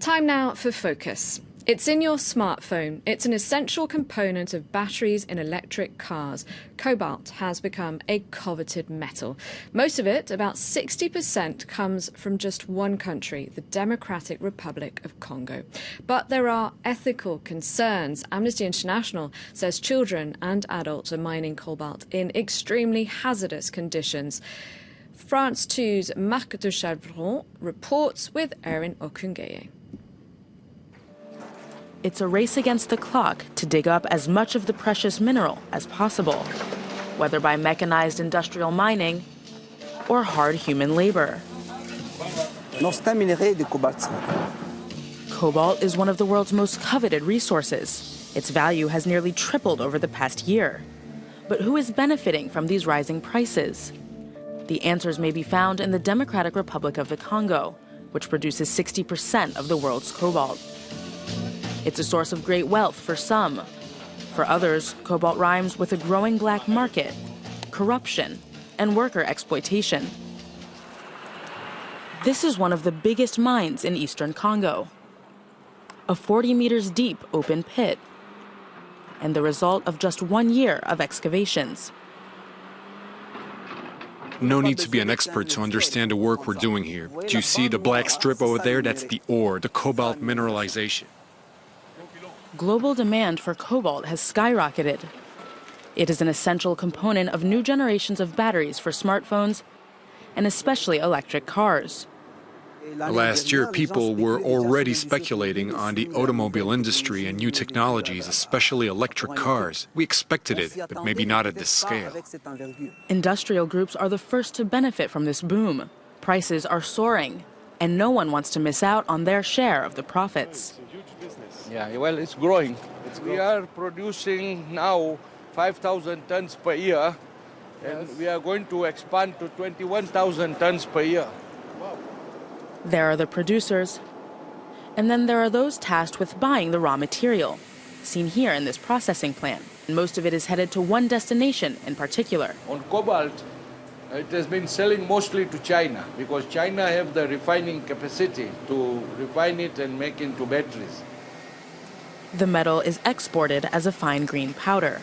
Time now for Focus. It's in your smartphone. It's an essential component of batteries in electric cars. Cobalt has become a coveted metal. Most of it, about 60%, comes from just one country, the Democratic Republic of Congo. But there are ethical concerns. Amnesty International says children and adults are mining cobalt in extremely hazardous conditions. France 2's Marc de Chavron reports with Erin Okungeye. It's a race against the clock to dig up as much of the precious mineral as possible, whether by mechanized industrial mining or hard human labor. Cobalt is one of the world's most coveted resources. Its value has nearly tripled over the past year. But who is benefiting from these rising prices? The answers may be found in the Democratic Republic of the Congo, which produces 60% of the world's cobalt. It's a source of great wealth for some. For others, cobalt rhymes with a growing black market, corruption, and worker exploitation. This is one of the biggest mines in eastern Congo. A 40 meters deep open pit, and the result of just 1 year of excavations. No need to be an expert to understand the work we're doing here. Do you see the black strip over there? That's the ore, the cobalt mineralization. Global demand for cobalt has skyrocketed. It is an essential component of new generations of batteries for smartphones and especially electric cars. Last year, people were already speculating on the automobile industry and new technologies, especially electric cars. We expected it, but maybe not at this scale. Industrial groups are the first to benefit from this boom. Prices are soaring, and no one wants to miss out on their share of the profits. Yeah, well, it's growing. We are producing now 5,000 tons per year, and we are going to expand to 21,000 tons per year. There are the producers, and then there are those tasked with buying the raw material, seen here in this processing plant. Most of it is headed to one destination in particular. On cobalt, it has been selling mostly to China, because China have the refining capacity to refine it and make into batteries. The metal is exported as a fine green powder.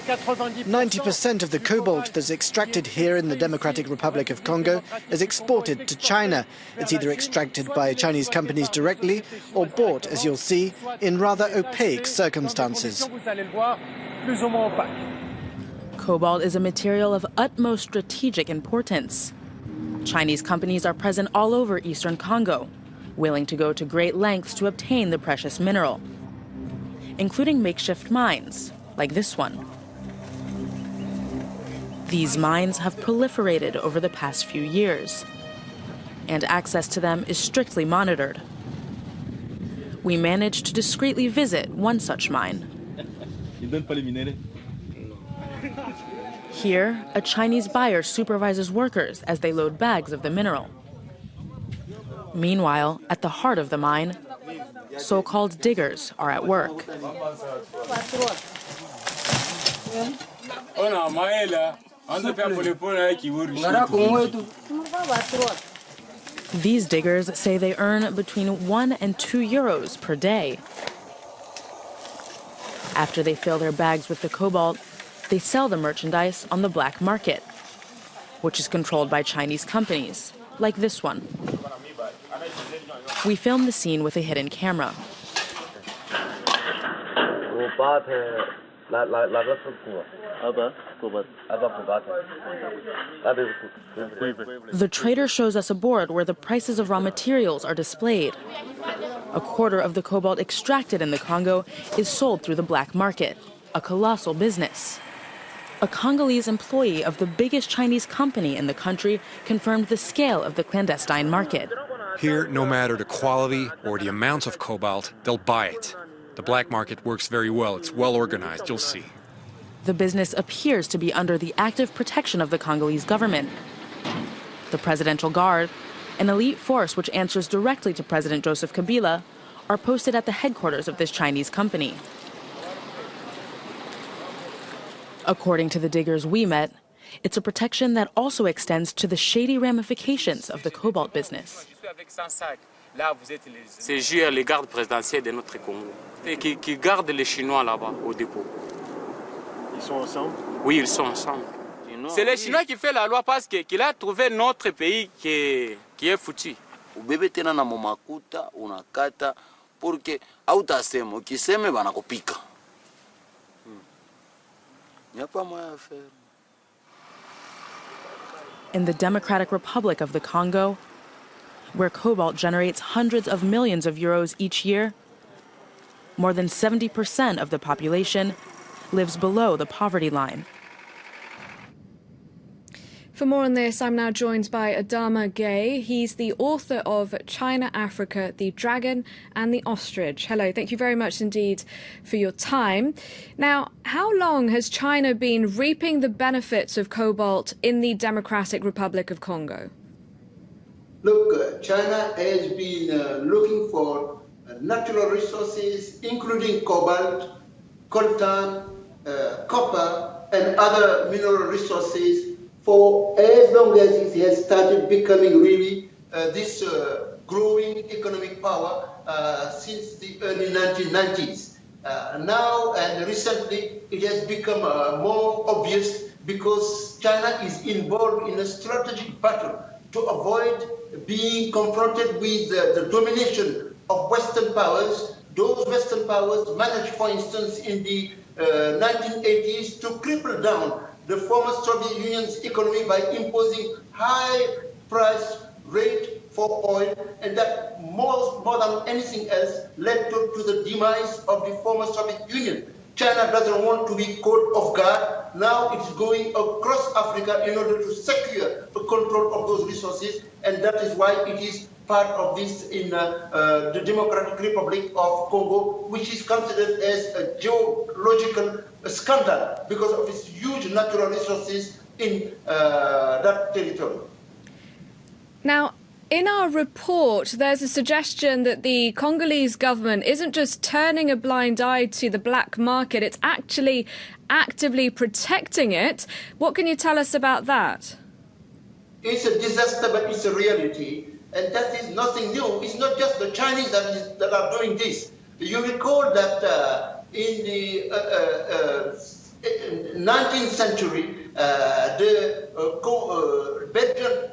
90% of the cobalt that's extracted here in the Democratic Republic of Congo is exported to China. It's either extracted by Chinese companies directly or bought, as you'll see, in rather opaque circumstances. Cobalt is a material of utmost strategic importance. Chinese companies are present all over eastern Congo, willing to go to great lengths to obtain the precious mineral, including makeshift mines, like this one. These mines have proliferated over the past few years, and access to them is strictly monitored. We managed to discreetly visit one such mine. Here, a Chinese buyer supervises workers as they load bags of the mineral. Meanwhile, at the heart of the mine, so-called diggers are at work. These diggers say they earn between 1 and 2 euros per day. After they fill their bags with the cobalt, they sell the merchandise on the black market, which is controlled by Chinese companies, like this one. We filmed the scene with a hidden camera. The trader shows us a board where the prices of raw materials are displayed. A quarter of the cobalt extracted in the Congo is sold through the black market, a colossal business. A Congolese employee of the biggest Chinese company in the country confirmed the scale of the clandestine market. Here, no matter the quality or the amount of cobalt, they'll buy it. The black market works very well. It's well organized, you'll see. The business appears to be under the active protection of the Congolese government. The Presidential Guard, an elite force which answers directly to President Joseph Kabila, are posted at the headquarters of this Chinese company. According to the diggers we met, it's a protection that also extends to the shady ramifications of the cobalt business. C'est juste les gardes présidentiels de notre Congo et qui gardent les Chinois là-bas au dépôt. Ils sont ensemble? Oui, ils sont ensemble. C'est les Chinois qui font la loi parce qu'il a trouvé notre pays qui est foutu. Ubebe tena na momakuta unakata porque hautasema ukiseme banakupika. Nyapa moya faire. In the Democratic Republic of the Congo, where cobalt generates hundreds of millions of euros each year, more than 70% of the population lives below the poverty line. For more on this, I'm now joined by Adama Gaye. He's the author of China, Africa, the Dragon and the Ostrich. Hello, thank you very much indeed for your time. Now, how long has China been reaping the benefits of cobalt in the Democratic Republic of Congo? Look, China has been looking for natural resources, including cobalt, coltan, copper, and other mineral resources for as long as it has started becoming really this growing economic power since the early 1990s. Now and recently it has become more obvious because China is involved in a strategic battle to avoid being confronted with the domination of Western powers. Those Western powers managed, for instance, in the 1980s to cripple down the former Soviet Union's economy by imposing high price rate for oil, and that more than anything else led to the demise of the former Soviet Union. China doesn't want to be caught off guard. Now it's going across Africa in order to secure the control of those resources, and that is why it is part of this in the Democratic Republic of Congo, which is considered as a geological scandal because of its huge natural resources in that territory. Now, in our report, there's a suggestion that the Congolese government isn't just turning a blind eye to the black market, it's actually actively protecting it. What can you tell us about that? It's a disaster, but it's a reality. And that is nothing new. It's not just the Chinese that are doing this. You recall that in the 19th century, the Belgian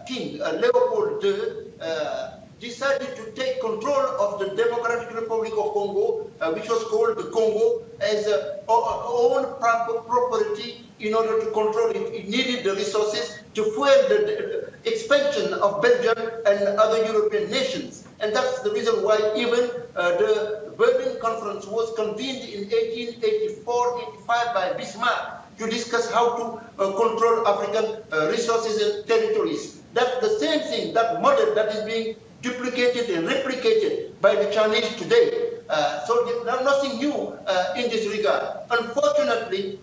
king, Leopold II, decided to take control of the Democratic Republic of Congo, which was called the Congo, as own property in order to control it. It needed the resources to fuel the expansion of Belgium and other European nations. And that's the reason why even the Berlin Conference was convened in 1884-85 by Bismarck to discuss how to control African resources and territories. That's the same thing, that model that is being duplicated and replicated by the Chinese today. So there's nothing new in this regard. Unfortunately,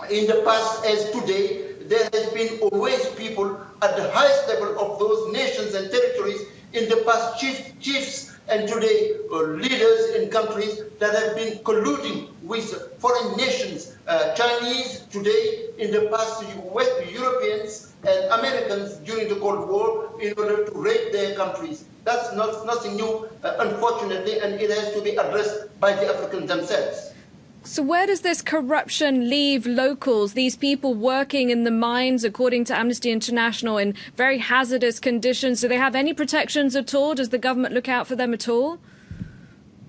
in the past as today, there has been always people at the highest level of those nations and territories, in the past chiefs and today leaders in countries that have been colluding with foreign nations, Chinese today, in the past West Europeans and Americans during the Cold War in order to raid their countries. That's nothing new, unfortunately, and it has to be addressed by the Africans themselves. So where does this corruption leave locals, these people working in the mines, according to Amnesty International, in very hazardous conditions? Do they have any protections at all? Does the government look out for them at all?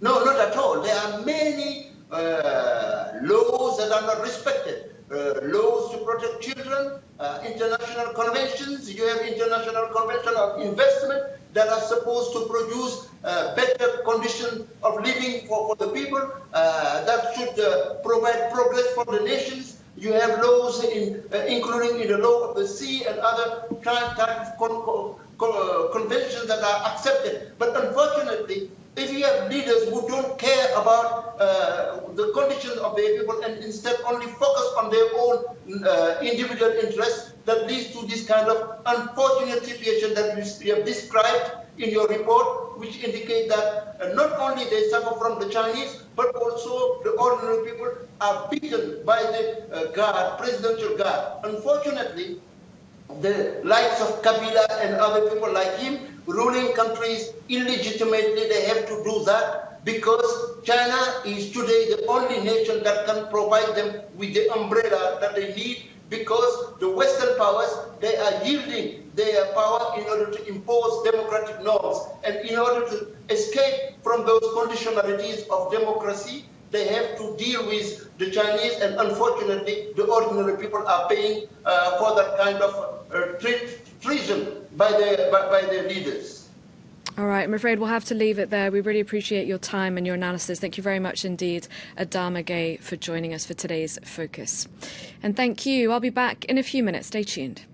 No, not at all. There are many laws that are not respected. Laws to protect children, international conventions. You have international convention of investment that are supposed to produce better conditions of living for the people, that should provide progress for the nations. You have laws including in the law of the sea and other types of conventions that are accepted. But unfortunately, if you have leaders who don't care about the conditions of their people and instead only focus on their own individual interests, that leads to this kind of unfortunate situation that you have described in your report, which indicate that not only they suffer from the Chinese, but also the ordinary people are beaten by the presidential guard. Unfortunately, the likes of Kabila and other people like him ruling countries illegitimately. They have to do that because China is today the only nation that can provide them with the umbrella that they need, because the Western powers, they are yielding their power in order to impose democratic norms. And in order to escape from those conditionalities of democracy, they have to deal with the Chinese, and unfortunately, the ordinary people are paying for that kind of treason by the leaders. All right, I'm afraid we'll have to leave it there. We really appreciate your time and your analysis. Thank you very much indeed, Adama Gaye, for joining us for today's Focus. And thank you. I'll be back in a few minutes. Stay tuned.